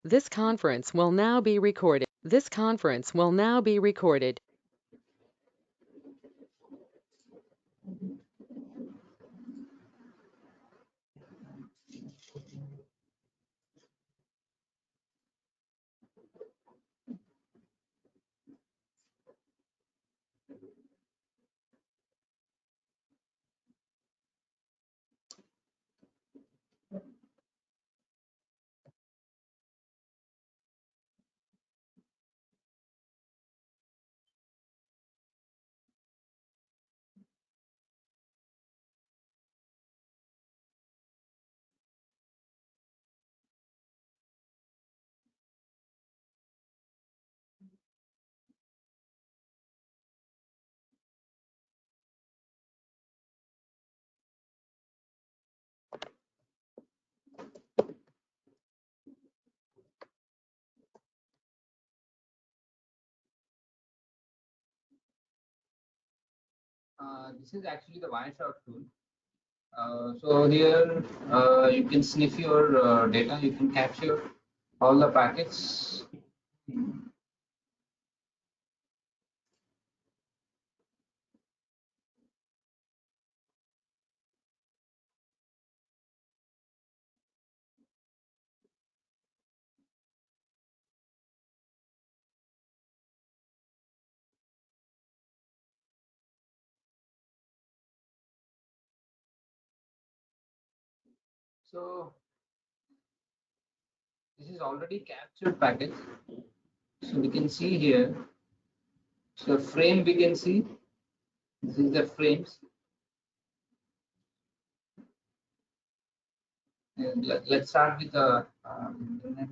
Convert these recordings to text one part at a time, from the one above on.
This conference will now be recorded. This conference will now be recorded. This is actually the Wireshark tool. So here you can sniff your data, you can capture all the packets. So this is already captured packets. So we can see here. So frame we can see. This is the frames. And let's start with the internet.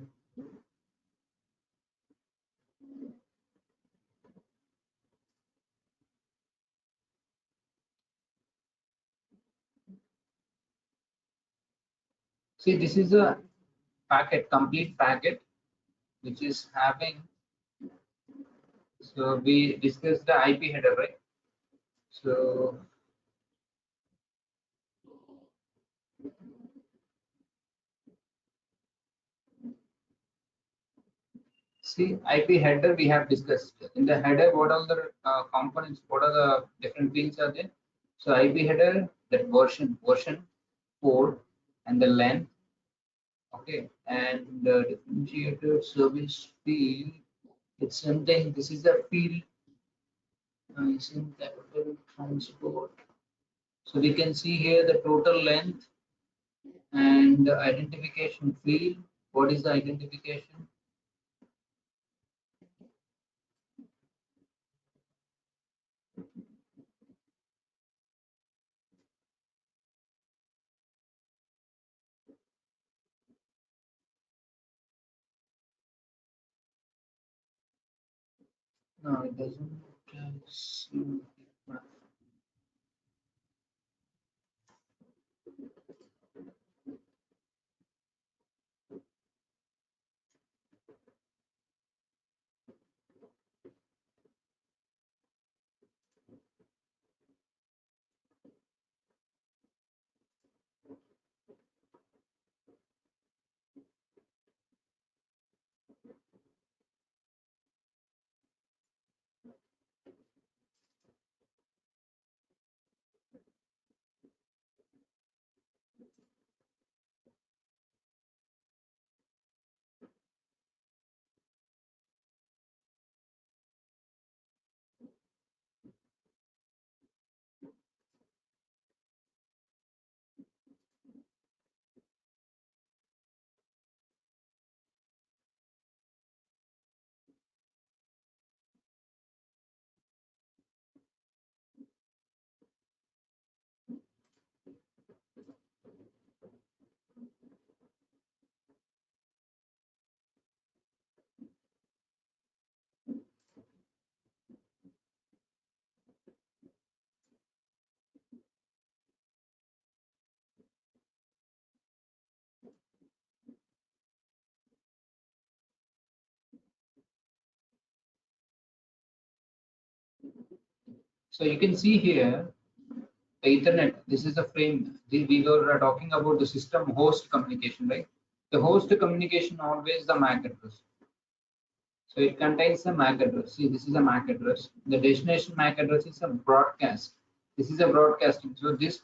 See, this is a packet, complete packet, which is having. So we discussed the IP header, right? So see, IP header we have discussed. In the header, what are the components? What are the different fields are there? So IP header, that version, port, and the length. Okay, and the differentiator service field. It's something. This is the field. It's in capital transport. So we can see here the total length and the identification field. What is the identification? No, it doesn't. See. So you can see here the Ethernet. This is the frame. We were talking about the system host communication, right? The host communication always the MAC address. So it contains a MAC address. See, this is a MAC address. The destination MAC address is a broadcast. This is a broadcasting. So this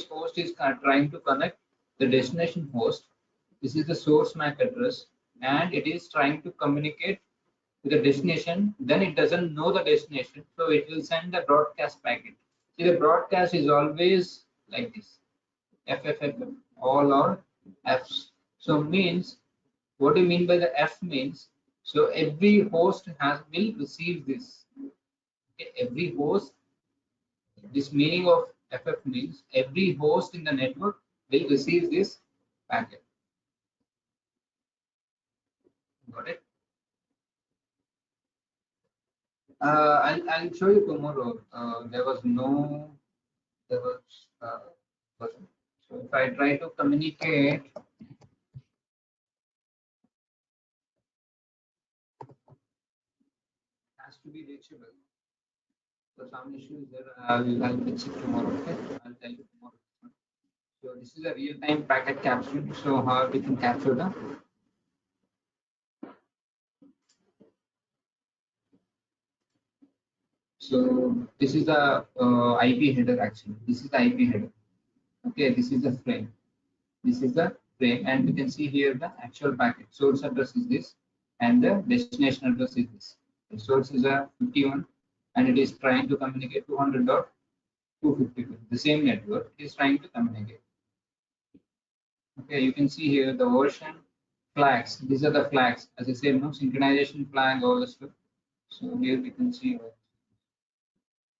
host is trying to connect the destination host. This is the source MAC address, and it is trying to communicate with the destination. Then it doesn't know the destination, so it will send the broadcast packet. See, the broadcast is always like this. FFF, all are Fs. So means, what do you mean by the F means? So every host will receive this. Okay, every host, this meaning of FF means every host in the network will receive this packet. Got it? I'll show you tomorrow. There was person. So if I try to communicate, has to be reachable. So some issues there. I'll fix it tomorrow. Okay, I'll tell you tomorrow. So this is a real-time packet capture. So how we can capture the. So this is the IP header actually. This is the IP header. Okay, this is the frame. This is the frame, and we can see here the actual packet. Source address is this, and the destination address is this. The source is a 51, and it is trying to communicate 200.252. The same network is trying to communicate. Okay, you can see here the version flags. These are the flags. As I said, no synchronization flag, all the stuff. So here we can see.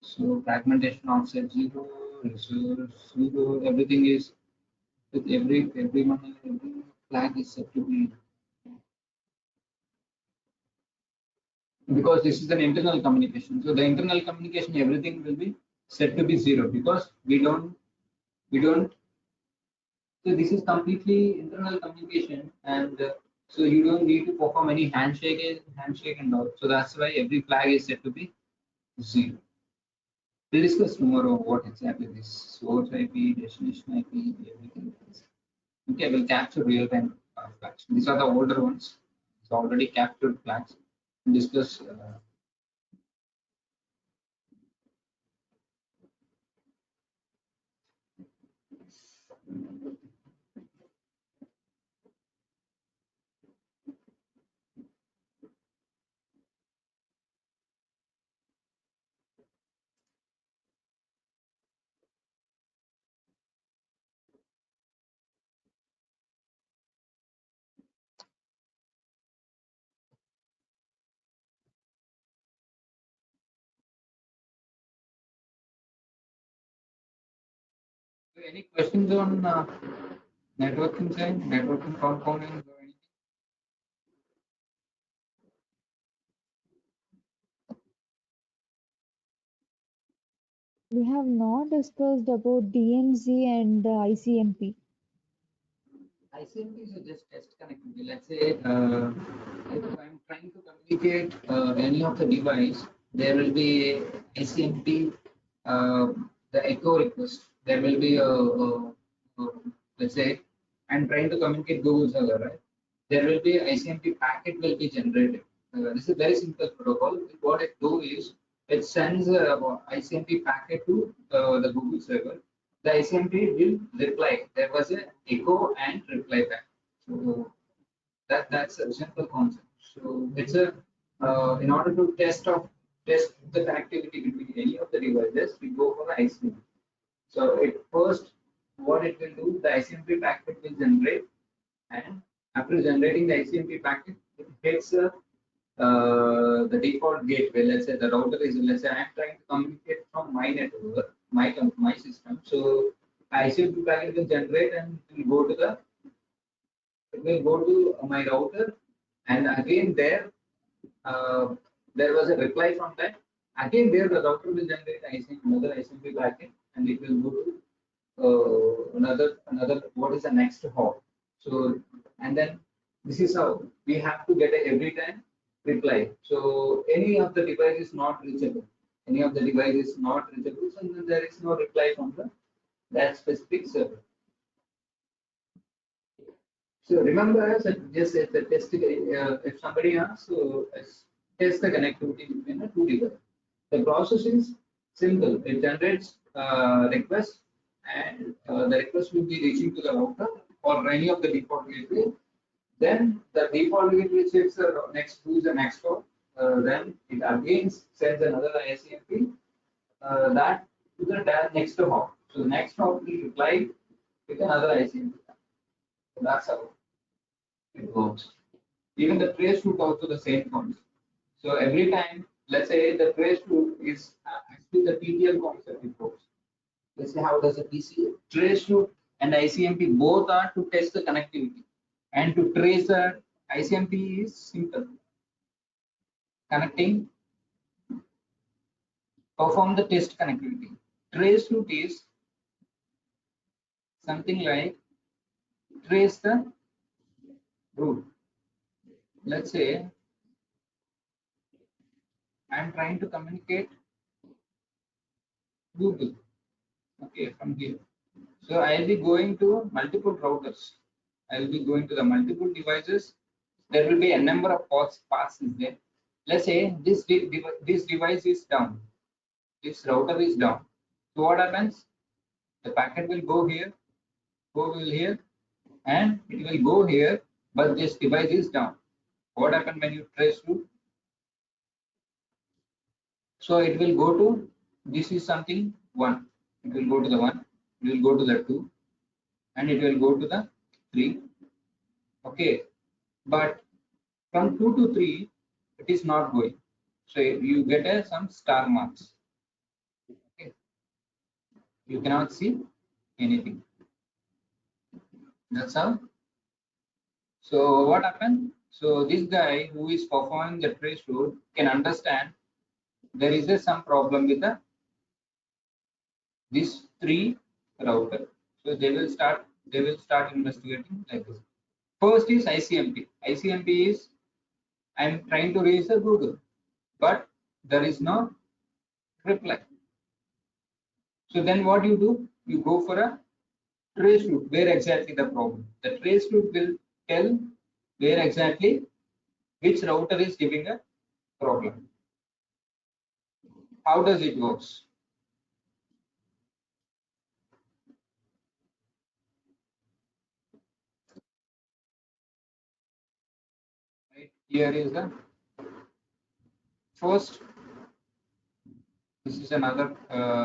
So fragmentation offset 0, resource 0, everything is with everyone, every flag is set to be, because this is an internal communication. So the internal communication, everything will be set to be 0, because we don't. So this is completely internal communication, and so you don't need to perform any handshake and all. So that's why every flag is set to be 0. We'll discuss tomorrow what exactly this source IP, destination IP, everything is. Okay, we'll capture real-time flags. These are the older ones. It's already captured flags. We'll discuss. Any questions on networking side, networking components or anything? We have not discussed about DMZ and ICMP. ICMP is just test connectivity. Let's say if I'm trying to communicate any of the device, there will be ICMP, the echo request. There will be let's say I'm trying to communicate Google server, right? There will be ICMP packet will be generated. This is a very simple protocol. What it do is it sends ICMP packet to the Google server. The ICMP will reply. There was a echo and reply back. So that's a simple concept. So it's a in order to test the connectivity between any of the devices, we go for the ICMP. So it first, what it will do, the ICMP packet will generate, and after generating the ICMP packet, it hits the default gateway. Let's say the router is, let's say I'm trying to communicate from my network, my system. So ICMP packet will generate and it will go to the, it will go to my router, and again uh, there was a reply from that. Again there the router will generate another ICMP packet, and it will go to another what is the next hop. So and then this is how we have to get a every time reply. So any of the device is not reachable. Any of the device is not reachable, so then there is no reply from the that specific server. So remember, just as the test, if somebody asks, so test the connectivity between the two devices. The process is simple. It generates request, and the request will be reaching to the router or any of the default gateway. Then the default gateway checks the next who is the next hop. Then it again sends another ICMP that to the next hop. So the next hop will reply with another ICMP. So that's how it works. Even the trace route also the same concept. So every time, let's say the trace route is actually the TTL concept it works. Let's say how does a TC trace route and ICMP both are to test the connectivity, and to trace the ICMP is simple. Connecting, perform the test connectivity. Trace route is something like trace the route. Let's say I'm trying to communicate Google. Okay, from here. So I'll be going to multiple routers. I'll be going to the multiple devices. There will be a number of passes there. Let's say this device is down. This router is down. So what happens? The packet will go here, here, and it will go here, but this device is down. What happened when you trace route? So it will go to, this is something 1. It will go to the 1, it will go to the 2, and it will go to the 3. Okay, but from 2 to 3, it is not going. So you get some star marks. Okay, you cannot see anything. That's how. So what happened? So this guy who is performing the trace route can understand there is some problem with these 3 router. So they will start investigating like this. First is ICMP. ICMP is I'm trying to raise a Google, but there is no reply. So then what you do? You go for a trace route where exactly the problem. The trace route will tell where exactly which router is giving a problem. How does it works? Right here is the first. This is another.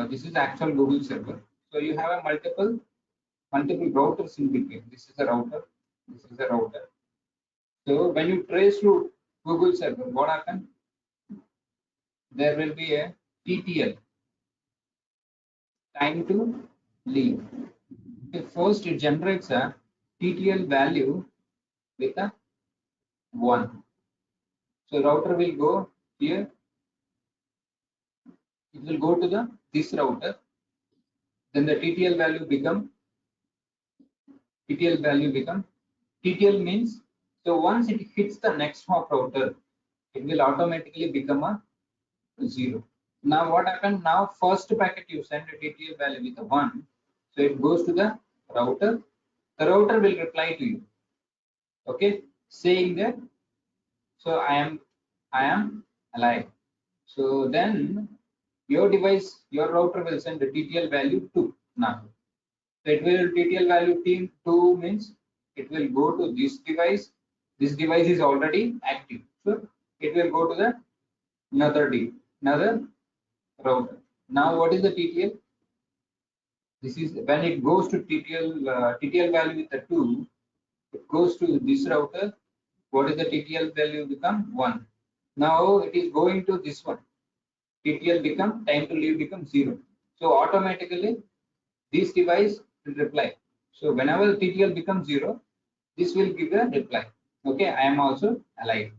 This is actual Google server. So you have a multiple routers in between. This is a router. This is a router. So when you trace route Google server, what happens? There will be a TTL, time to leave. Okay, first it generates a TTL value with a 1. So router will go here. It will go to the this router. Then the TTL value become TTL means, so once it hits the next hop router, it will automatically become a 0. Now what happened? Now first packet you send a TTL value with a 1, so it goes to the router. The router will reply to you, okay, saying that so I am alive. So then your device, your router will send the TTL value 2 now. So it will TTL value team 2 means it will go to this device. This device is already active. So it will go to the another router. Now what is the TTL? This is when it goes to TTL value with the 2, it goes to this router. What is the TTL value become 1. Now it is going to this one. TTL become time to leave become 0. So automatically this device will reply. So whenever the TTL becomes 0, this will give a reply. Okay, I am also alive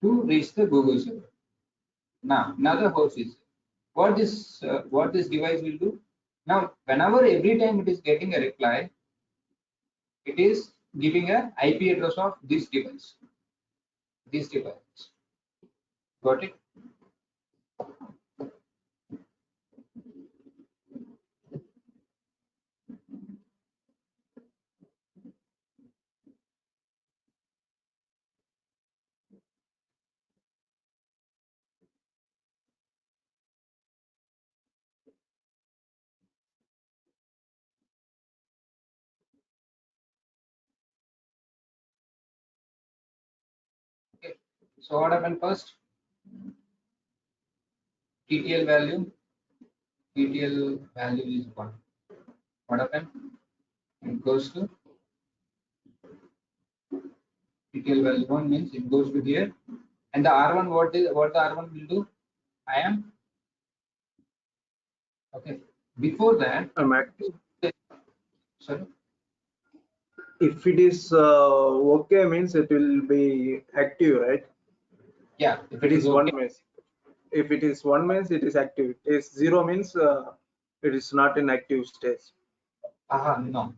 to reach the Google server. Now another host is what this device will do. Now whenever every time it is getting a reply, it is giving a IP address of this device. This device. Got it? So what happened first? TTL value is 1. What happened? It goes to TTL value 1 means it goes to here. And the R1, what the R1 will do? I am okay. Before that, Active. sorry. If it is okay means it will be active, right? Yeah, If it is okay. 1 means, if it is 1 means it is active. It is 0 means it is not in active stage. No,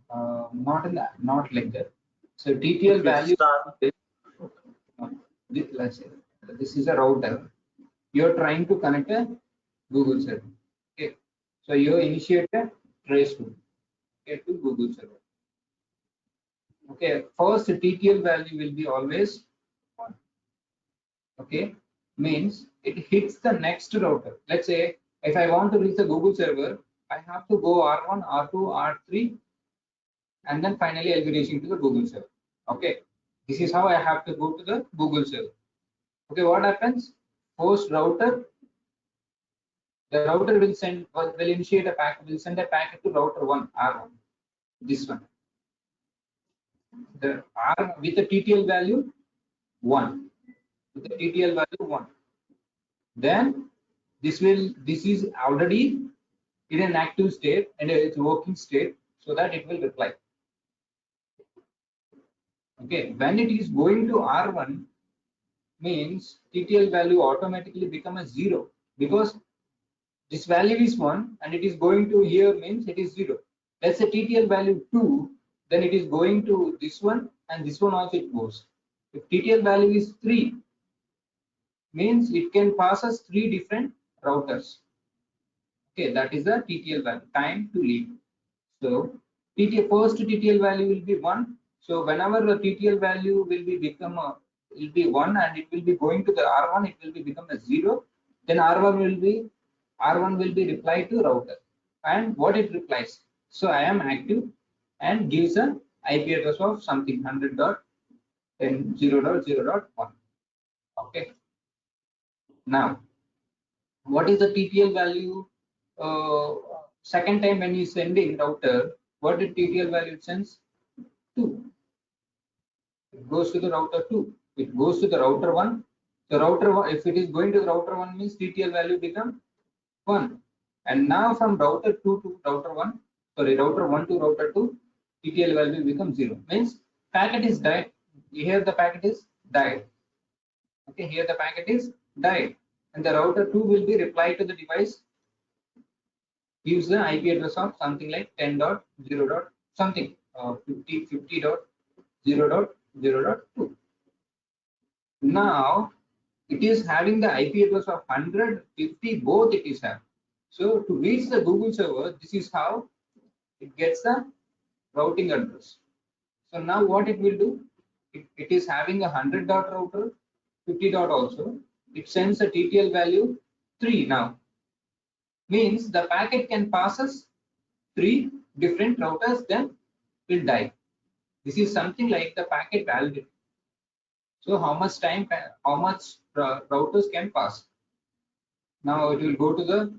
not like that. So TTL If you value start, is, let's say this is a router. You're trying to connect a Google server. Okay, so you initiate a trace route, okay, to Google server. Okay, first TTL value will be always 1. Okay, means it hits the next router. Let's say if I want to reach the Google server, I have to go R1, R2, R3, and then finally I'll be reaching to the Google server. Okay, this is how I have to go to the Google server. Okay, what happens? First router, the router will initiate a packet, will send a packet to router 1, R1, this one. The R with the TTL value 1, with the TTL value 1. Then this is already in an active state and it's working state, so that it will reply. Okay, when it is going to R1 means TTL value automatically become a 0, because this value is 1 and it is going to here means it is 0. Let's say TTL value 2, then it is going to this one and this one also it goes. If TTL value is 3, means it can pass us 3 different routers. Okay, that is the TTL value, time to leave. So first TTL value will be 1. So whenever the TTL value will be 1 and it will be going to the R1, it will be become a 0. Then R1 will be replied to router, and what it replies. So I am active and gives an IP address of something 100.10.0.0.1. Okay. Now, what is the TTL value? Second time when you sending router, what did TTL value sends? 2. It goes to the router 2. It goes to the router 1. The router 1, if it is going to the router 1 means TTL value become 1. And now from router 2 to router 1, sorry, router 1 to router 2, TTL value becomes 0. Means packet is died. Here the packet is died. Okay, here the packet is died. And the router 2 will be replied to the device, gives the IP address of something like 10.0. something 50.0.0.2. Now it is having the IP address of 100, 50, both it is having. So to reach the Google server, this is how it gets the routing address. So now what it will do, it is having a 100 dot router, 50 dot also. It sends a TTL value 3 now. Means the packet can pass us 3 different routers, then will die. This is something like the packet validity. So how much time, how much routers can pass? Now it will go to the,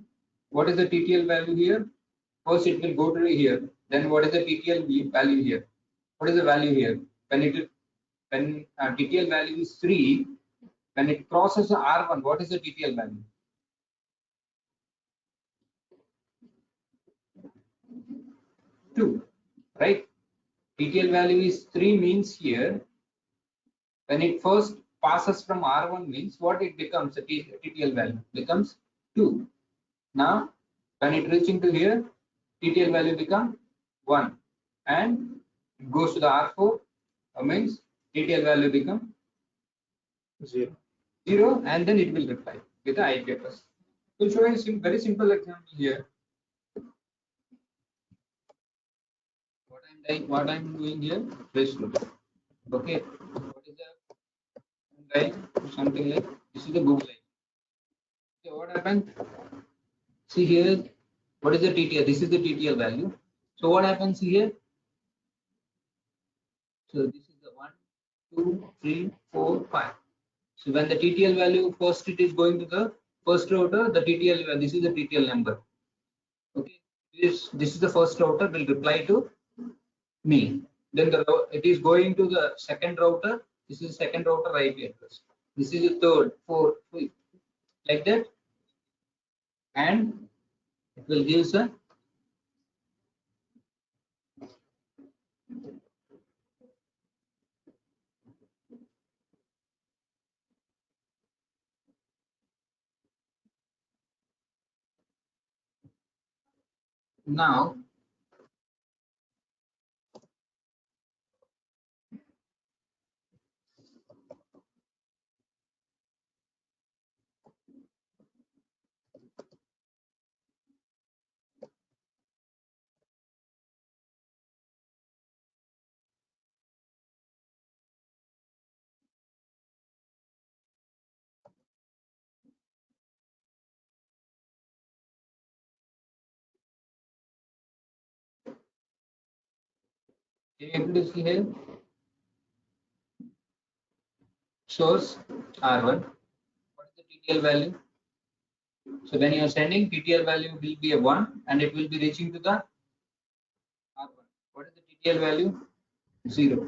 what is the TTL value here? First it will go to here. Then what is the TTL value here? What is the value here? When TTL value is 3, when it crosses the R1, what is the TTL value? 2, right? TTL value is 3 means here, when it first passes from R1 means what it becomes, the TTL value becomes 2. Now, when it reaching to here, TTL value become 1 and it goes to the R4, means TTL value become 0. 0 and then it will reply with the IP address. We'll show you a very simple example here. What I'm doing here, trace route. Okay, what is the line? Something like this is the Google line. Okay, what happened? See here, what is the TTL? This is the TTL value. So what happens here? So this is the 1, 2, 3, 4, 5. So when the TTL value first it is going to the first router, the TTL this is the TTL number. Okay, this is the first router will reply to me. Then it is going to the second router. This is second router IP address. This is the third, fourth, fifth, like that, and it will give a now. Can you able to see here? Source R1. What is the TTL value? So when you are sending, TTL value will be a 1 and it will be reaching to the R1. What is the TTL value? 0.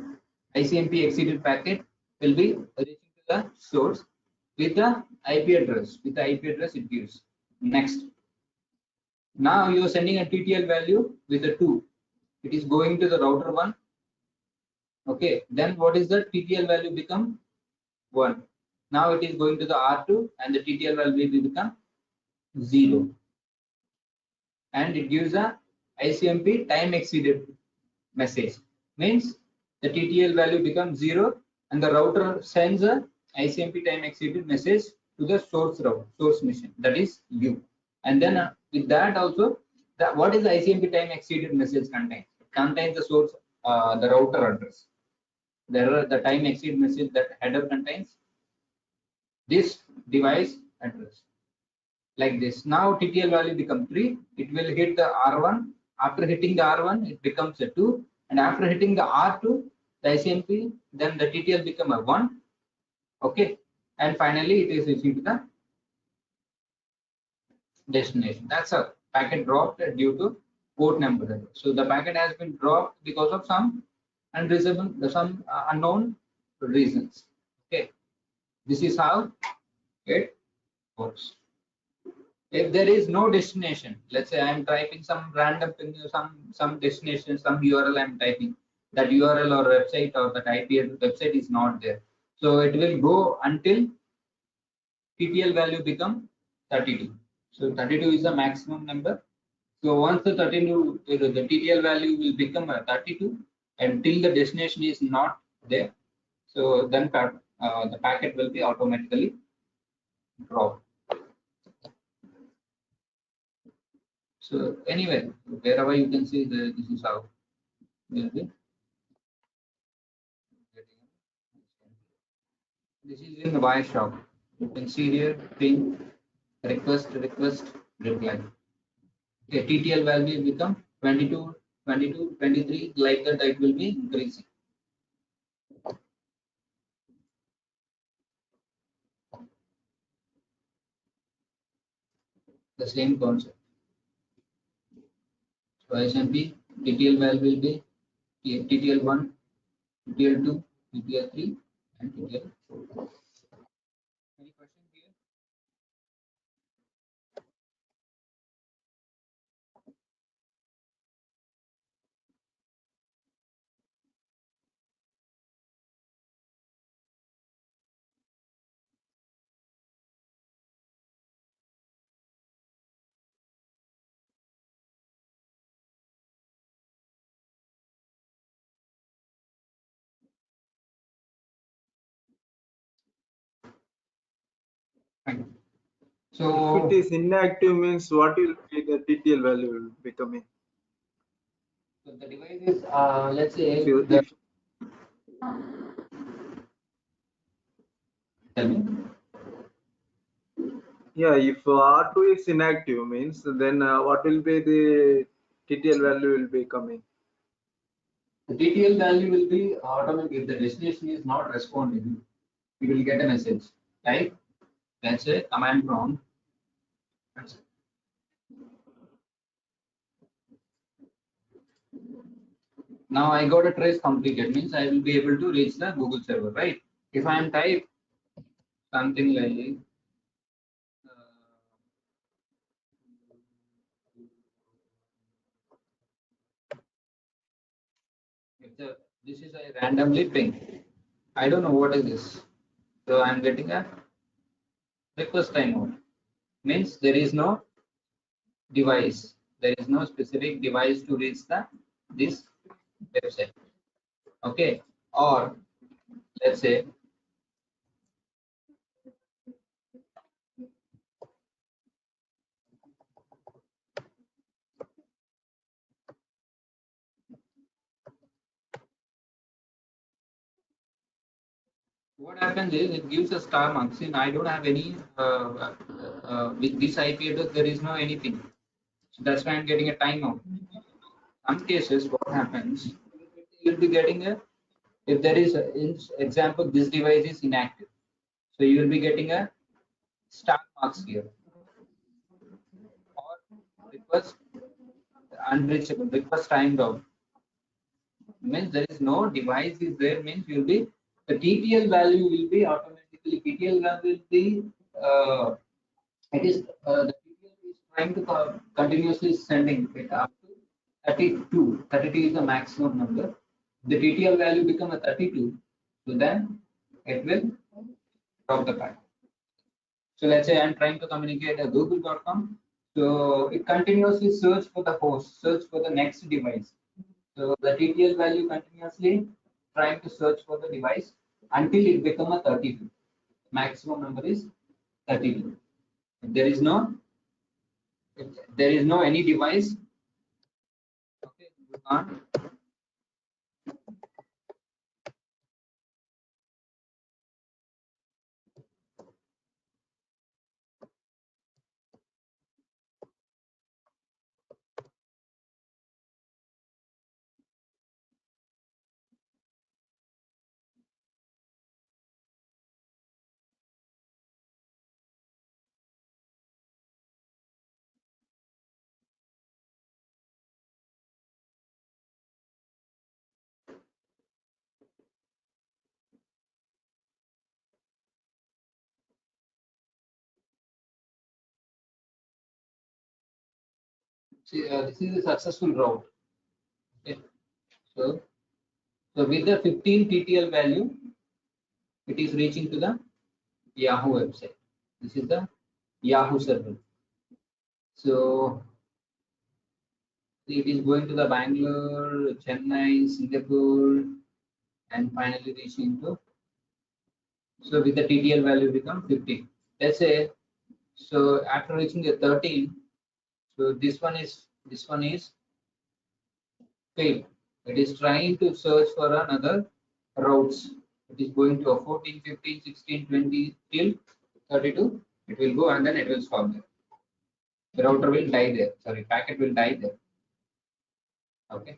ICMP exceeded packet will be reaching to the source with the IP address. With the IP address it gives. Next. Now you are sending a TTL value with a 2. It is going to the router 1. Okay. Then what is the TTL value become? 1. Now it is going to the R2 and the TTL value will become 0. And it gives a ICMP time exceeded message. Means the TTL value becomes 0 and the router sends a ICMP time exceeded message to the source route, source machine, that is you. And then with that also, what is the ICMP time exceeded message contains? It contains the source, the router address. The time exceed message that header contains this device address. Like this. Now TTL value become 3. It will hit the R1. After hitting the R1, it becomes a 2. And after hitting the R2, the ICMP, then the TTL become a 1. Okay. And finally, it is reaching to the destination. That's a packet dropped due to port number error. So the packet has been dropped because of some unreasonable, some unknown reasons. Okay. This is how it works. If there is no destination, let's say I'm typing some random thing, some destination, some URL I'm typing, that URL or website or that IP website is not there. So it will go until TTL value become 32. So 32 is the maximum number. So once the 32, the TTL value will become a 32 until the destination is not there. So then the packet will be automatically dropped. So anyway, wherever you can see this is how will be getting. This is in the Wireshark. You can see here ping request reply. Okay, TTL value will become 22, 22, 23, like that it will be increasing. The same concept. So SMP TTL value will be TTL1, TTL2, TTL3, and TTL4. Any questions here? Fine. So if it is inactive means what will be the TTL value will becoming? So the device is, let's say, tell me. Yeah, if R2 is inactive means then what will be the TTL value will be coming? The TTL value will be automatic. If the destination is not responding, you will get a message. type, let's say command prompt. Now I got a trace completed, means I will be able to reach the Google server, right? If I am type something like if this is a randomly ping, I don't know what is this. So I'm getting a request timeout. Means there is no device. There is no specific device to reach this website. Okay. Or let's say what happens is it gives a star mark. Since I don't have any with this IP address, there is no anything. So that's why I'm getting a timeout. Some cases, what happens, you'll be getting a if there is a, in example this device is inactive, so you will be getting a star marks here or request unreachable, request timed out. Means there is no device is there, means you'll be the TTL value will be automatically TTL value will be it is the TTL is trying to continuously sending it up to 32. 32 is the maximum number. The TTL value become a 32, so then it will drop the packet. So let's say I'm trying to communicate a google.com. So it continuously search for the host, search for the next device. So the TTL value continuously trying to search for the device until it become a 32. Maximum number is 32. If there is no any device, okay, you can't. See, this is a successful route. Okay. So with the 15 TTL value, it is reaching to the Yahoo website. This is the Yahoo server. So it is going to the Bangalore, Chennai, Singapore, and finally reaching to. So with the TTL value become 15. Let's say so after reaching the 13, so this one is failed. It is trying to search for another routes. It is going to a 14, 15, 16, 20 till 32. It will go and then it will stop there. The router will die there. Sorry, packet will die there. Okay.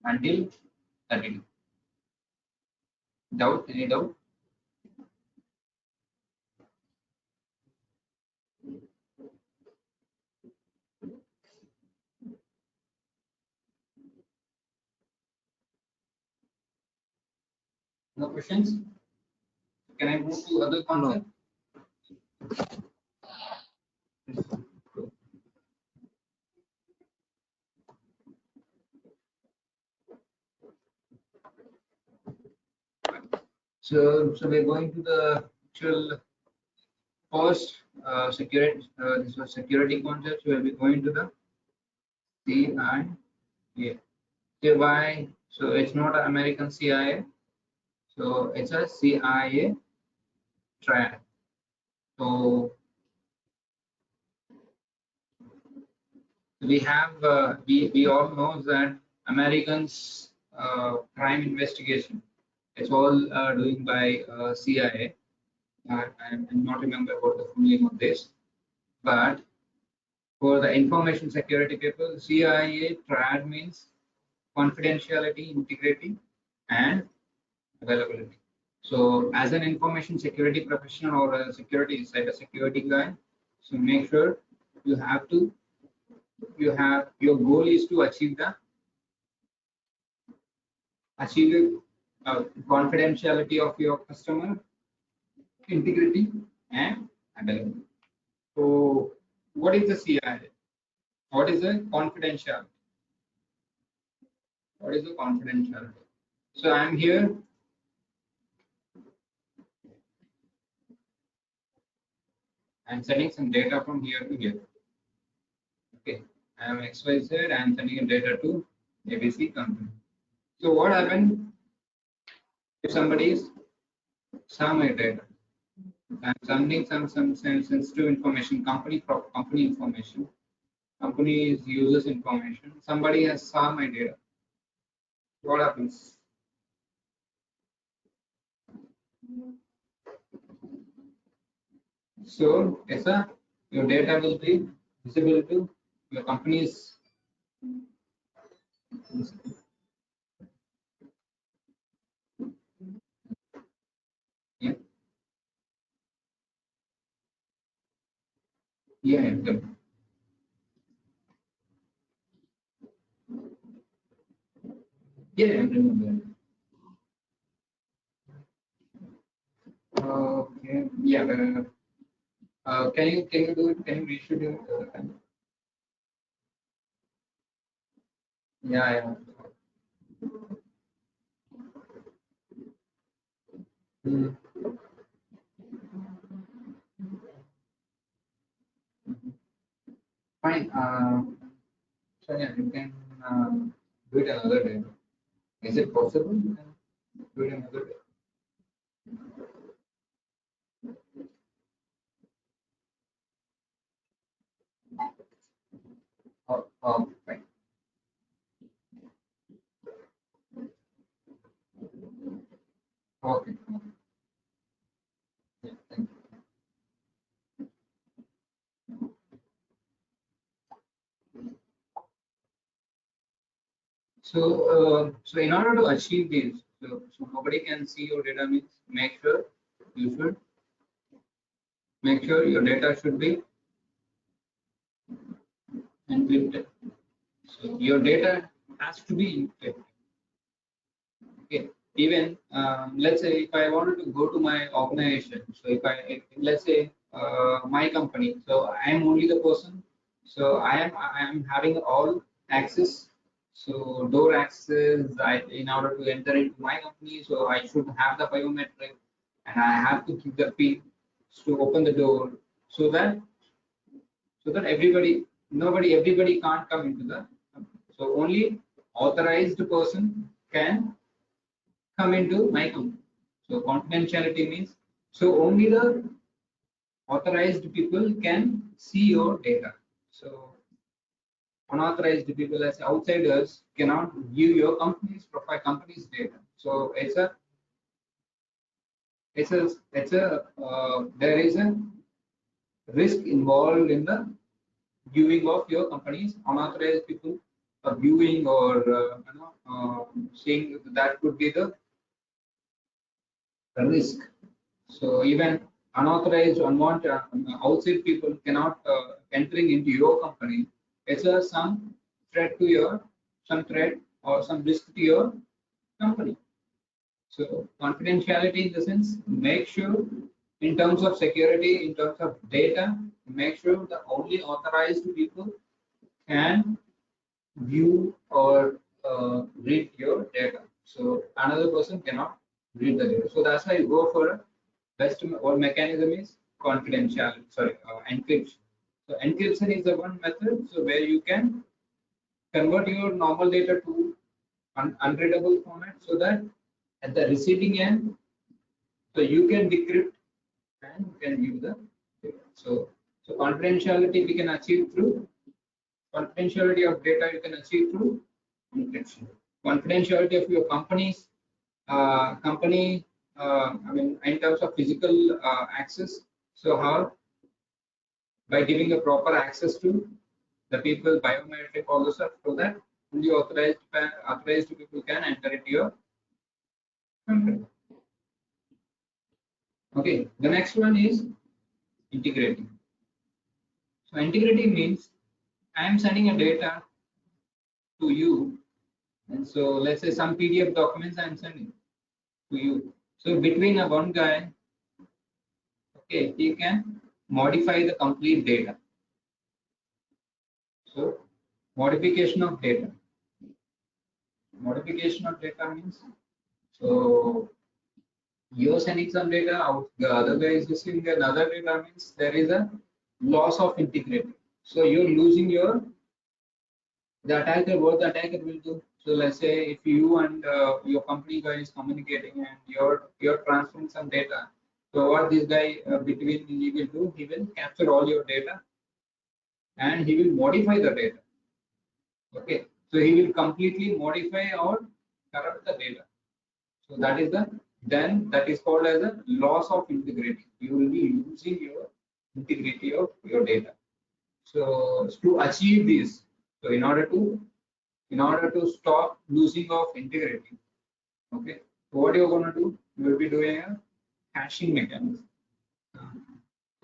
Until 32. Doubt? Any doubt? No questions? Can I move to other concept? So we're going to the actual first security. This was security concepts. We'll be going to the CIA. Why? So it's not an American CIA. So it's a CIA triad. So we have we all know that Americans crime investigation. It's all doing by CIA. I'm not remember about the full name of this, but for the information security people, CIA triad means confidentiality, integrity, and availability. So as an information security professional or a cyber security guy, so make sure you have to your goal is to achieve the confidentiality of your customer, integrity and availability. So what is the CIA? What is the confidentiality? What is the confidentiality? So I'm here. I'm sending some data from here to here. Okay, I am XYZ. I'm sending a data to ABC company. So what happened if somebody is some my data? I'm sending some sensitive information, company information, company's users information. Somebody has saw my data. What happens? So yes, sir, your data will be visible to your company's. Yeah, yeah, yeah. Yeah, I remember. Okay, yeah. Can you do it? Can you reschedule it? Yeah, yeah. Hmm. Fine. So yeah, you can do it another day. Is it possible? You can do it another day. Fine. Okay. Yeah, thank you. So in order to achieve this, so nobody can see your data means you should make sure your data should be encrypted. So your data has to be encrypted. Okay. Even let's say if I wanted to go to my organization, so let's say my company, so I am only the person, so I am having all access, so door access. In order to enter into my company, so I should have the biometric, and I have to give the pin to open the door, so that everybody can't come into the. So only authorized person can come into my company. So confidentiality means so only the authorized people can see your data. So unauthorized people as outsiders cannot view your company's profile, company's data. So there is a risk involved in the viewing of your company's unauthorized people viewing or seeing that could be the risk. So even unauthorized, unwanted, outside people cannot entering into your company. It's some threat to some threat or some risk to your company. So confidentiality in the sense, make sure in terms of security, in terms of data, make sure the only authorized people can view or read your data. So another person cannot read the data. So that's why you go for a best or mechanism is confidentiality. Sorry, encryption. So encryption is the one method. So where you can convert your normal data to unreadable format, so that at the receiving end, so you can decrypt and you can view the data. So confidentiality we can achieve through confidentiality of data you can achieve through encryption. Confidentiality of your company, I mean, in terms of physical access. So how by giving a proper access to the people, biometric, all the stuff, so that only authorized people can enter into your company. Okay, the next one is integrity. So integrity means I am sending a data to you, and so let's say some PDF documents I am sending to you. So between a one guy, okay, he can modify the complete data. So modification of data. Modification of data means, so you're sending some data out, the other guy is receiving another data, means there is a loss of integrity. So you're losing your, the attacker, what the attacker will do. So let's say if you and your company guy is communicating and you're transferring some data. So what this guy between he will do, he will capture all your data and he will modify the data. Okay, so he will completely modify or corrupt the data. So that is the, then that is called as a loss of integrity. You will be losing your integrity of your data. So to achieve this, so in order to stop losing of integrity, okay, so what you're going to do, you will be doing a hashing mechanism.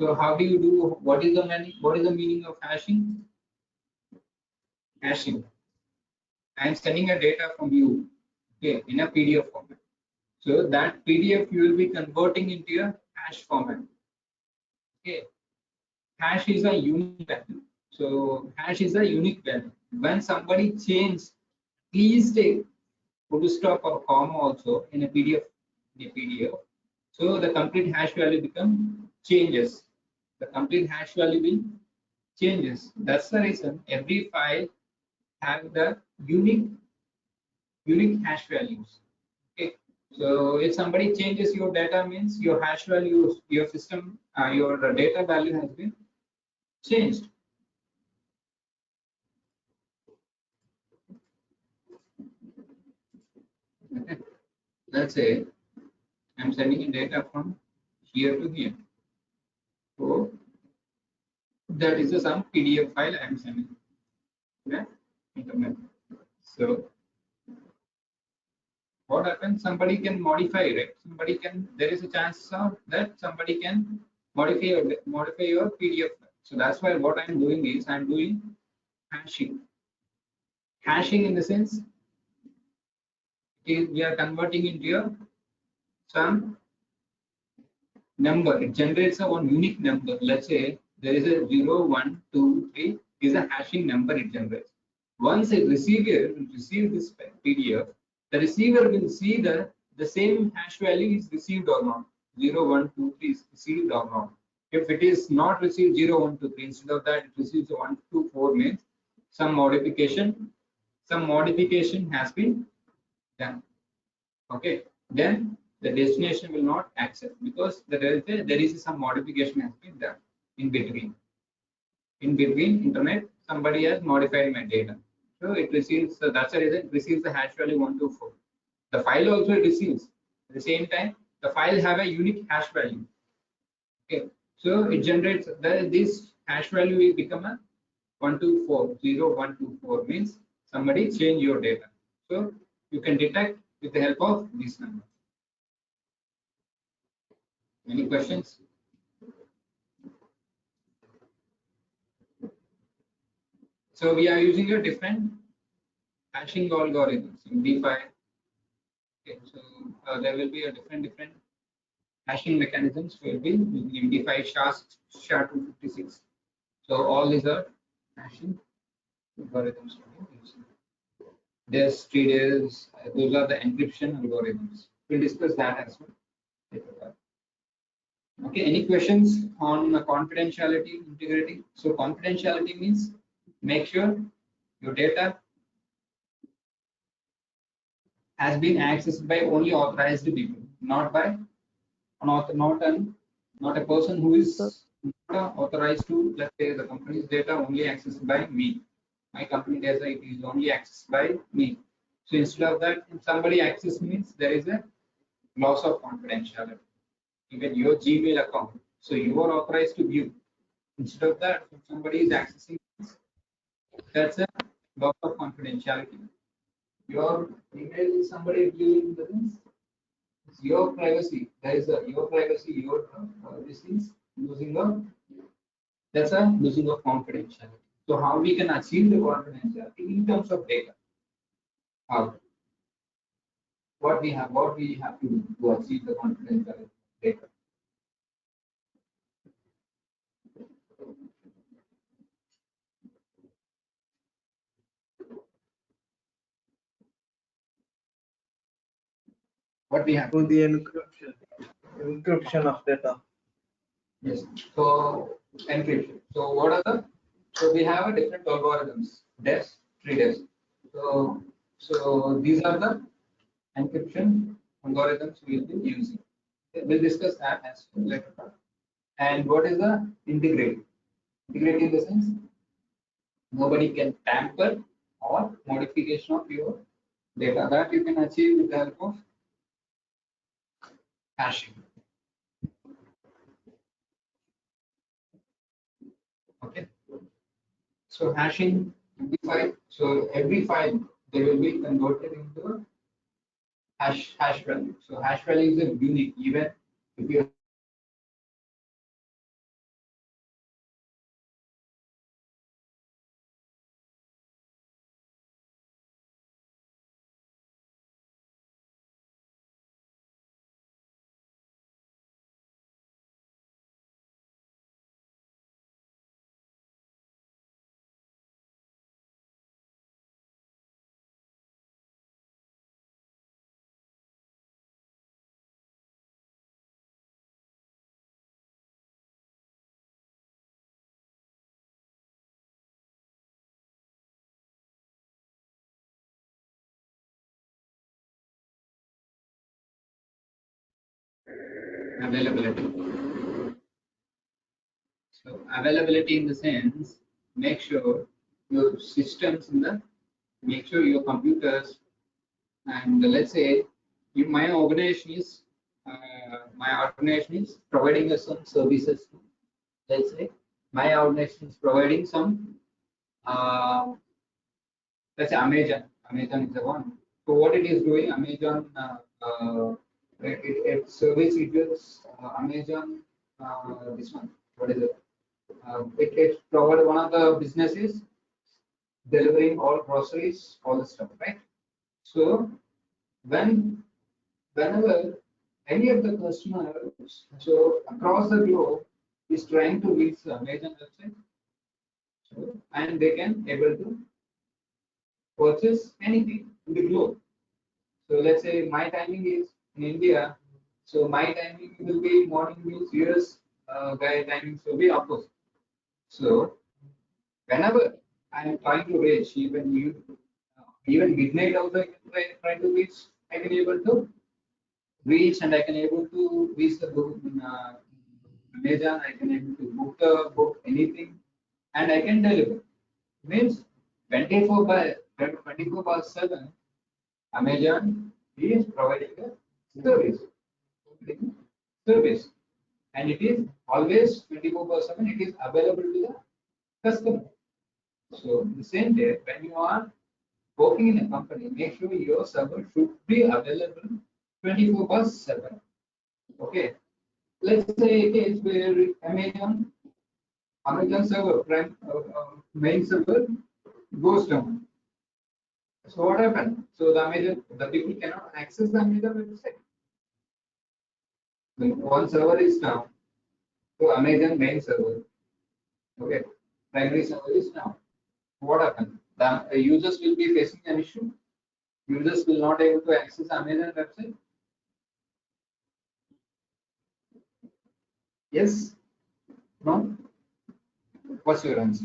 So how do you do, what is the meaning, what is the meaning of hashing? Hashing, I am sending a data from you, okay, in a PDF format. So that PDF you will be converting into a hash format. Okay, hash is a unique value. So hash is a unique value. When somebody changes, please take full stop or comma also in a PDF. In a PDF. So the complete hash value become changes. The complete hash value will changes. That's the reason every file have the unique hash values. Okay. So if somebody changes your data, means your hash values, your system, your data value has been changed. Okay. Let's say I'm sending in data from here to here. So that is some PDF file I'm sending to the internet. So what happens? Somebody can modify it. Somebody can. There is a chance of that somebody can modify your PDF file. So that's why what I'm doing is I'm doing hashing. Hashing in the sense is we are converting into a some number. It generates a one unique number. Let's say there is a 0, 1, 2, 3 is a hashing number it generates. Once a receiver will receive this PDF, the receiver will see the same hash value is received or not. 0, 1, 2, 3 is received or not. If it is not received 0, 1, 2, 3, instead of that it receives 1, 2, 4 means some modification has been done. Okay, then the destination will not accept because there is some modification has been done in between. In between internet, somebody has modified my data. So it receives, that's the reason it receives the hash value 124. The file also receives. At the same time, the file have a unique hash value. Okay, so it generates this hash value will become a 124, 0124 means somebody change your data. So you can detect with the help of this number. Any questions? So we are using a different hashing algorithms in DeFi. Okay, so there will be a different hashing mechanisms will be in DeFi SHA-256. So all these are hashing algorithms. There's traders, those are the encryption algorithms. We'll discuss that as well. Okay, any questions on confidentiality, integrity? So confidentiality means make sure your data has been accessed by only authorized people, not by not a person who is not authorized to. Let's say the company's data only accessed by me. My company data it is only accessed by me. So instead of that, if somebody access means there is a loss of confidentiality. Even your Gmail account. So you are authorized to view. Instead of that, if somebody is accessing, that's a loss of confidentiality. Your email is somebody viewing the things. It's your privacy. There is a your privacy, your this is losing of that's a losing of confidentiality. So how we can achieve the confidentiality in terms of data? How? What we have to do to achieve the confidentiality data? What we have to through do? the encryption of data. Yes. So encryption. So what are the? So we have a different algorithms. Devs, three devs. So these are the encryption algorithms we will be using. We'll discuss that as well later. And what is the integrity? Integrity in the sense nobody can tamper or modification of your data that you can achieve with the help of hashing. Okay. So hashing every file. So every file they will be converted into a hash value. So hash value is a unique even if you availability. So availability in the sense make sure your systems in the make sure your computers and let's say if my organization is providing us some services. Let's say my organization is providing some let's say Amazon. Amazon is the one. So what it is doing, Amazon it service it is Amazon this one. What is it? It provide one of the businesses delivering all groceries, all the stuff, right? So when whenever any of the customers so across the globe is trying to reach the Amazon website, so, and they can able to purchase anything in the globe. So let's say my timing is in India, so my timing will be morning means US guy timings will be opposite. So whenever I am trying to reach even midnight also I can try to reach, I can able to reach and I can able to reach the book Amazon, I can able to book the book anything and I can deliver. Means 24 by 7 Amazon is providing a service. Service. And it is always 24 by 7, it is available to the customer. So the same day when you are working in a company, make sure your server should be available 24 by 7. Okay. Let's say it is where Amazon server, main server goes down. So what happened? So the people cannot access the Amazon website. When one server is down, so Amazon main server, okay, primary server is down. What happened? The users will be facing an issue. Users will not able to access Amazon website. Yes? No? What's your answer?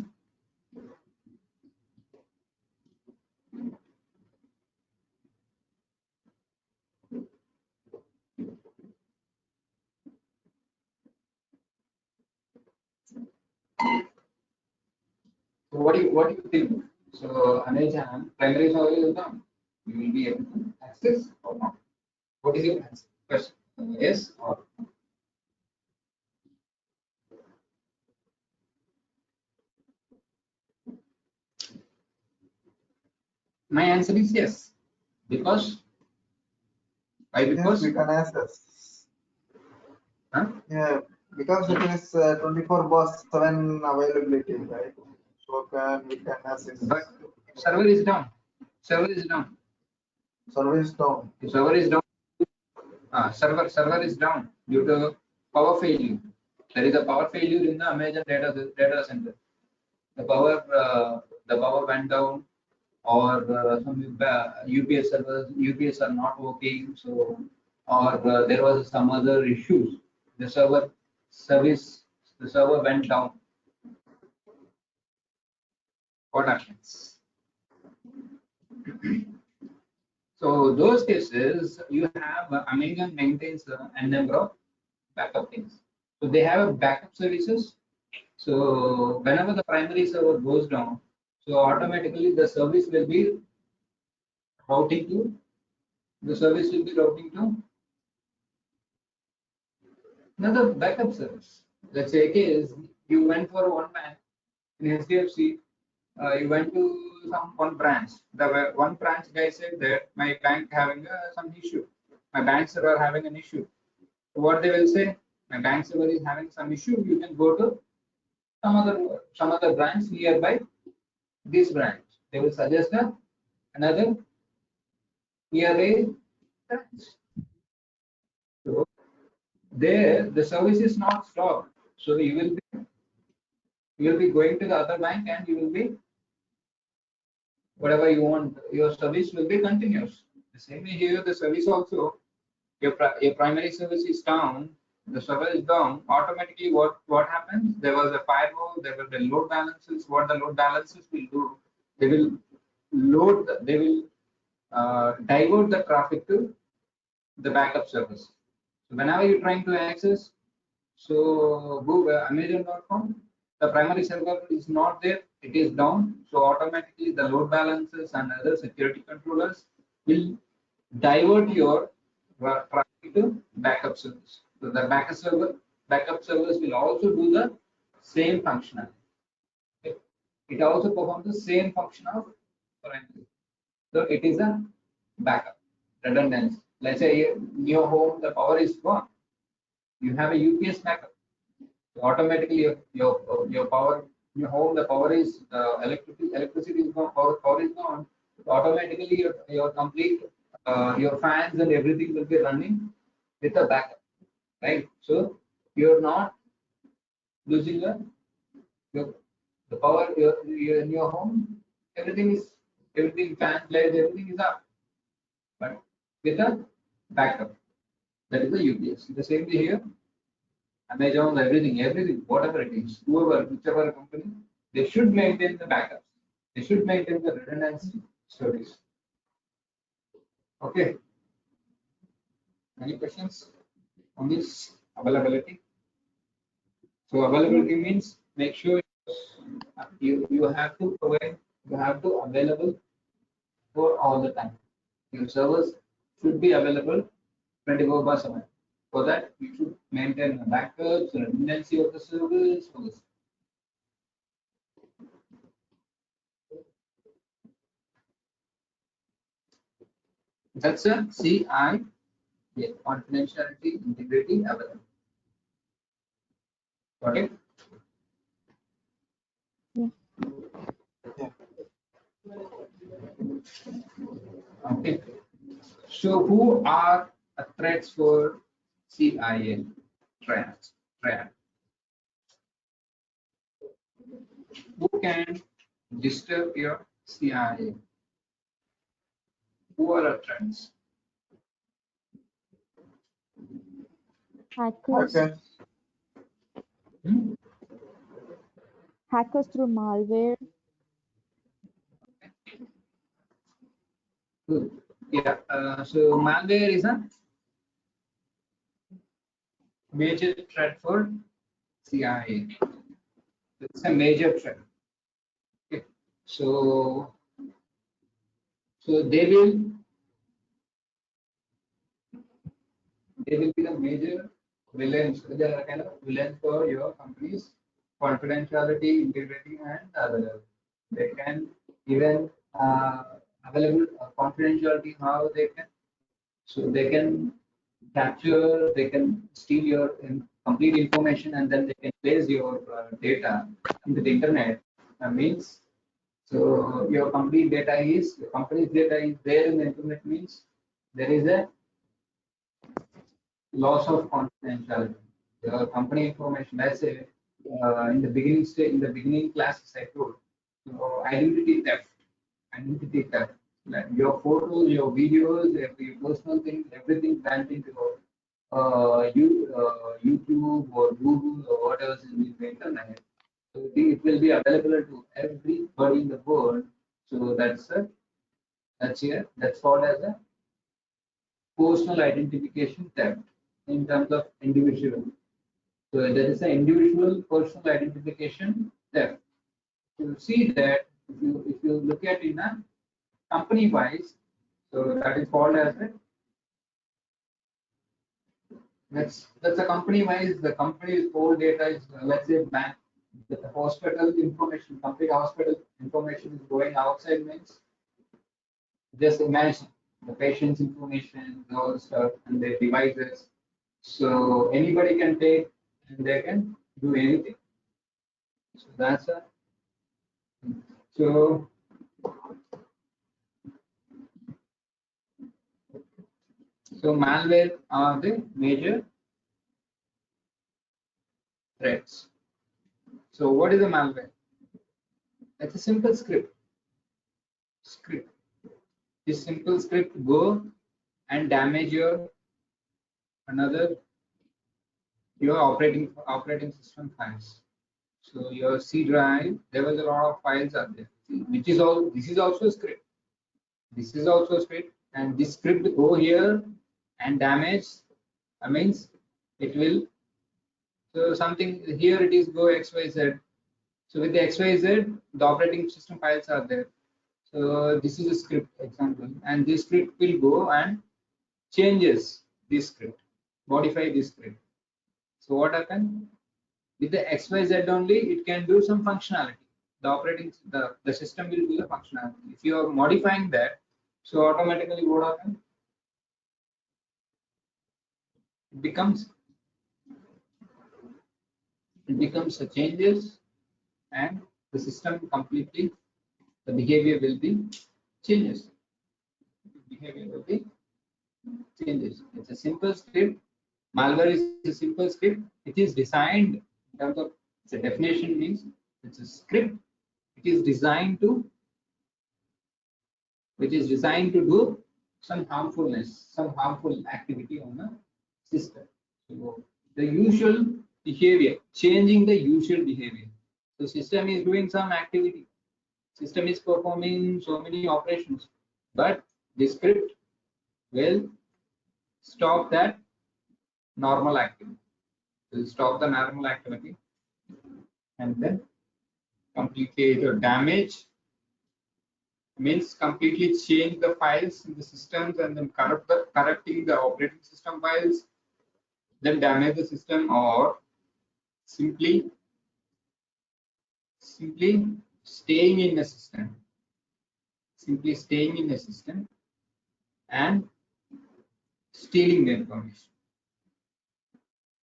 So what do you think? So Amazon primary server is down. You will be able to access or not? What is your answer? Question. Yes or my answer is yes. Because Why? Because Yes, we can access. huh? Yeah, because it is 24/7 availability, right? So we can access. But server is down. Server is down. Service down. The server is down. Server is down due to power failure. There is a power failure in the Amazon data center. The power went down, or some UPS servers UPS are not working. So, or there was some other issues. The server went down. What happens? So those cases, you have Amazon maintains a number of backup things. So they have a backup services. So whenever the primary server goes down, so automatically routing to the service will be routing to another backup service. Let's say case you went for one bank in HDFC, you went to one branch. The one branch guy said that my bank having some issue. My bank server having an issue. So what they will say, my bank server is having some issue. You can go to some other branch nearby this branch. They will suggest another nearby branch. So there the service is not stopped. So you will be going to the other bank and you will be whatever you want. Your service will be continuous. The same way here, the service also your primary service is down. The server is down. Automatically, what happens? There was a firewall. There were the load balancers. What the load balancers will do? They will They will divert the traffic to the backup service. So whenever you're trying to access, so Google, Amazon.com, the primary server is not there, it is down. So automatically the load balancers and other security controllers will divert your traffic to backup service. So the backup servers will also do the same functionality. Okay. It also performs the same function of primary. So it is a backup redundancy. Let's say in your home the power is gone. You have a UPS backup. So automatically your power in your home the power is electricity is gone, power is gone. So automatically your complete your fans and everything will be running with a backup, right? So you're not losing your the power in your home. Everything fans lights everything is up, but with a backup. That is the UPS. The same way here, Amazon, everything, whatever it is, whichever company, they should maintain the backups. They should maintain the redundancy service. Okay. Any questions on this availability? So availability means make sure you have to provide, you have to available for all the time. Your servers should be available 24/7. For that, you should maintain the backups, the redundancy of the service. For this. That's a CI, yeah, confidentiality, integrity, available. Got it? Yeah. Yeah. Okay. So, who are threats for CIA? Triad. Who can disturb your CIA? Who are threats? Hackers, Okay. Hmm? hackers through malware, Good. Yeah. So, malware is a major threat for CIA. It's a major threat. Okay. So, so they will be the major villains. They are kind of villains for your company's confidentiality, integrity, and other. They can even available confidentiality how they can So they can capture, they can steal your complete information, and then they can place your data into the internet. That means, so your complete data is, the company's data is there in the internet, means there is a loss of confidentiality. The company information, let's say, in the beginning stage, in the beginning classes I told, so identity theft, like your photos, your videos, your personal things, everything went into YouTube or Google or what else is in the internet. So it will be available to everybody in the world. So that's called as a personal identification theft in terms of individual. So there is an individual personal identification theft. You see that if you look at in a company wise, so that is called as a, that's a company wise. The company's whole data is, let's say, bank, the hospital information, complete hospital information is going outside, means just imagine the patient's information, all stuff, and their devices. So anybody can take and they can do anything. So that's a, so malware are the major threats. So what is a malware? It's a simple script. This simple script go and damage another your operating system files. So your C drive, there was a lot of files are there, which is all. This is also a script. This is also a script, and this script go here and damage. I means it will. So something here it is go XYZ. So with the XYZ, the operating system files are there. So this is a script example, and this script will go and changes this script, modify this script. So what happens with the XYZ only? It can do some functionality. The system will do the functionality. If you are modifying that, so automatically what happens? It becomes a changes, and the system completely, the behavior will be changes. Behavior will be changes. It's a simple script. Malware is a simple script. It is designed in terms of the definition, means it's a script. It is designed to do some harmfulness, some harmful activity on the system. So the usual behavior, changing the usual behavior. The system is doing some activity. System is performing so many operations, but the script will stop that normal activity. Will stop the normal activity, and then completely the damage, means completely change the files in the systems, and then corrupting the operating system files, then damage the system, or simply staying in the system, and stealing the information.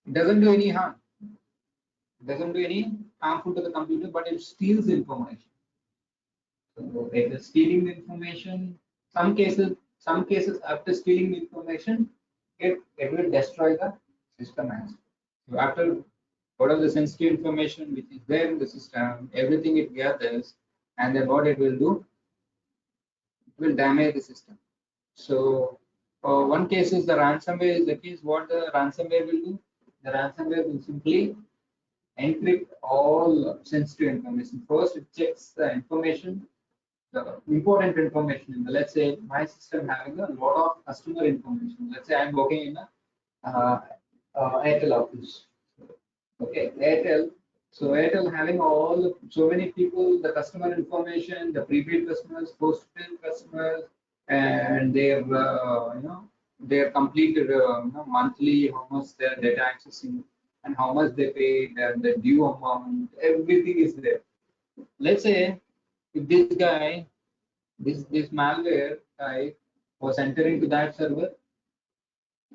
It doesn't do any harm. It doesn't do any harmful to the computer, but it steals the information. So it is stealing the information. Some cases after stealing the information, it will destroy the system as well. So after what are the sensitive information which is there in the system, everything it gathers, and then what it will do, it will damage the system. So one case is the ransomware. Is the case what the ransomware will do? The ransomware will simply encrypt all sensitive information. First, it checks the information, the important information in the, let's say my system having a lot of customer information. Let's say I'm working in a Airtel office. Okay, Airtel. So Airtel having so many people, the customer information, the prepaid customers, postpaid customers, and their completed monthly, how much their data accessing, and how much they pay, the due amount, everything is there. Let's say if this guy, this malware guy was entering to that server,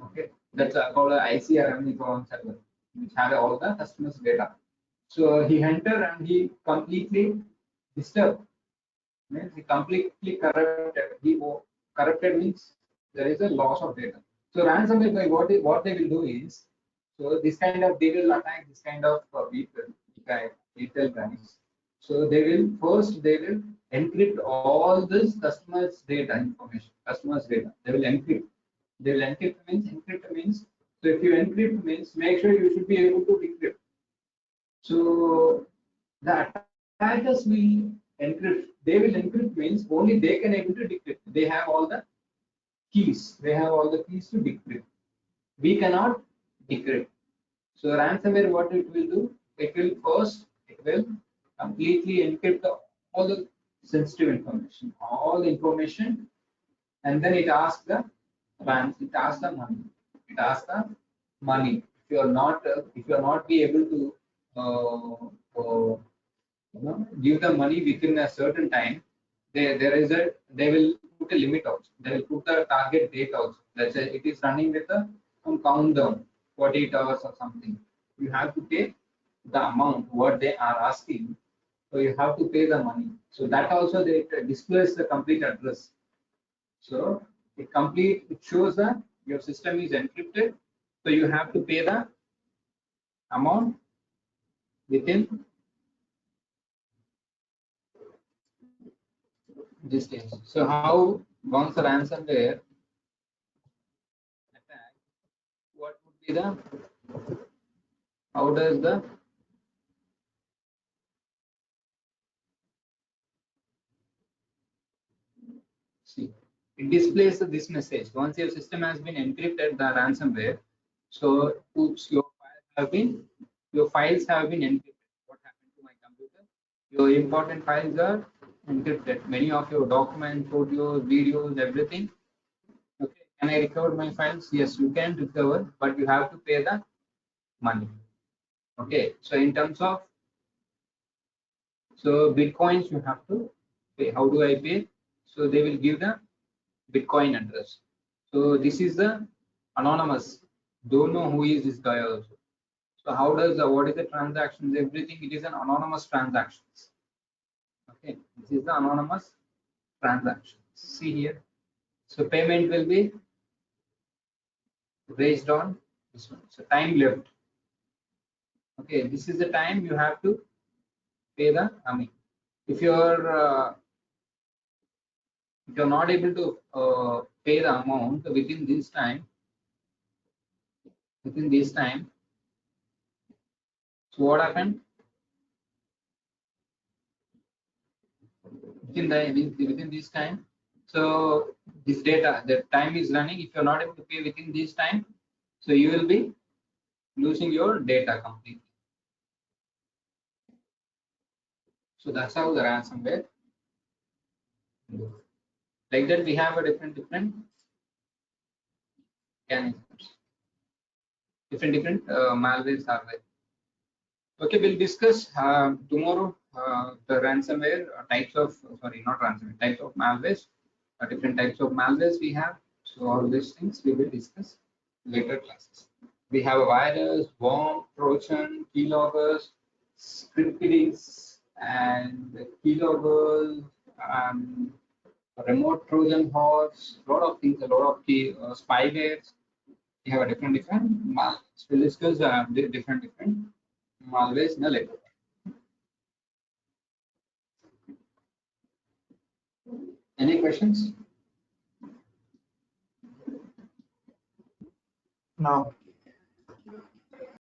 Okay, that's called a ICRM server, which had all the customers' data. So he entered and he completely disturbed, means he completely corrupted. Corrupted means there is a loss of data. So ransomware, by what they will do is, so this kind of, they will attack this kind of retail guys. So they will encrypt all this customers data information, customers data. They will encrypt. They will encrypt means, so if you encrypt means, make sure you should be able to decrypt. So the attackers will encrypt. They will encrypt means only they can able to decrypt. They have all the keys. They have all the keys to decrypt. We cannot decrypt. So ransomware, what it will do? It will completely encrypt all the sensitive information, all the information, and then it asks the it asks the money. It asks the money. If you are not be able to give the money within a certain time, they will put a limit also. They will put the target date also. Let's say it is running with a countdown, 48 hours or something. You have to pay the amount what they are asking. So you have to pay the money. So that also they displays the complete address. So it shows that your system is encrypted. So you have to pay the amount within this days. So how once the ransomware attack, what would be the, how does the, see, it displays this message. Once your system has been encrypted, the ransomware, so oops, your files have been encrypted. What happened to my computer? Your important files are encrypted. Many of your documents, photos, videos, everything. Okay, can I recover my files? Yes, you can recover, but you have to pay the money. Okay, so in terms of, so bitcoins you have to pay. How do I pay? So they will give the Bitcoin address. So this is the anonymous. Don't know who is this guy also. So how does what is the transactions? Everything, it is an anonymous transactions. Okay, this is the anonymous transactions. See here. So payment will be based on this one. So time left. Okay, this is the time you have to pay the. I mean, if you're not able to pay the amount within this time, so what happened? Within this time, so this data, the time is running. If you're not able to pay within this time, so you will be losing your data completely. So that's how the ransomware. Like that, we have a different mechanisms, different malwares are there. Okay, we'll discuss tomorrow the ransomware types of, sorry, not ransomware, types of malwares, different types of malwares we have. So all these things we will discuss later classes. We have a virus, worm, trojan, keyloggers, script kiddings, and keyloggers, remote trojan horse, a lot of things, a lot of spywares. We have a different malwares. We'll discuss different malwares in a later. Any questions? Now.